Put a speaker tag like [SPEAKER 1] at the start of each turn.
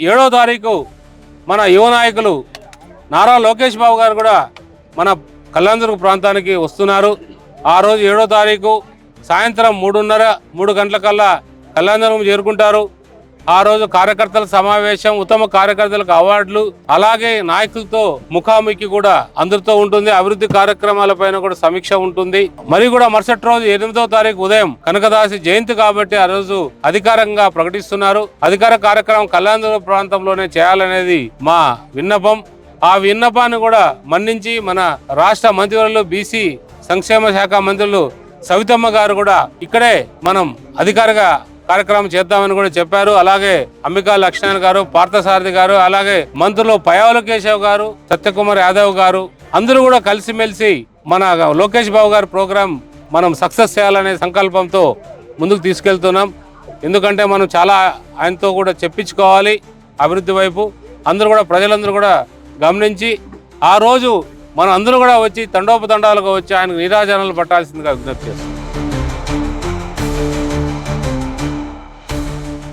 [SPEAKER 1] 7వ తారీఖు మన యువ నాయకులు నారా లోకేష్ బాబు గారు కూడా మన కళ్యాణదుర్గ ప్రాంతానికి వస్తున్నారు. ఆ రోజు 7వ తారీఖు సాయంత్రం 3 గంటలకల్లా కళ్యాణదుర్గం చేరుకుంటారు. ఆ రోజు కార్యకర్తల సమావేశం, ఉత్తమ కార్యకర్తలకు అవార్డులు, అలాగే నాయకులతో ముఖాముఖి కూడా అందరితో ఉంటుంది. అభివృద్ధి కార్యక్రమాలపైన కూడా సమీక్ష ఉంటుంది. మరి కూడా మరుసటి రోజు 8వ తారీఖు ఉదయం కనకదాసి జయంతి కాబట్టి ఆ రోజు అధికారంగా ప్రకటిస్తున్నారు. అధికార కార్యక్రమం కళ్యాణదుర్గ ప్రాంతంలోనే చేయాలనేది మా విన్నపం. ఆ విన్నపాన్ని కూడా మన్నించి మన రాష్ట్ర మంత్రివర్యులు బీసీ సంక్షేమ శాఖ మంత్రులు సవితమ్మ గారు కూడా ఇక్కడే మనం అధికారిగా కార్యక్రమం చేద్దామని కూడా చెప్పారు. అలాగే అంబికా లక్ష్మణ్ గారు, పార్థసారథి గారు, అలాగే మంత్రులు పయావుల కేశవ్ గారు, సత్యకుమార్ యాదవ్ గారు అందరూ కూడా కలిసిమెలిసి మన లోకేష్ బాబు గారి ప్రోగ్రాం మనం సక్సెస్ చేయాలనే సంకల్పంతో ముందుకు తీసుకెళ్తున్నాం. ఎందుకంటే మనం చాలా ఆయనతో కూడా చెప్పించుకోవాలి అభివృద్ధి వైపు. అందరూ కూడా ప్రజలందరూ కూడా గమనించి ఆ రోజు మనం అందరూ కూడా వచ్చి తండోపతండాలుగా వచ్చి ఆయనకు నీరాజనాలు పట్టాల్సిందిగా విజ్ఞప్తి చేస్తాం.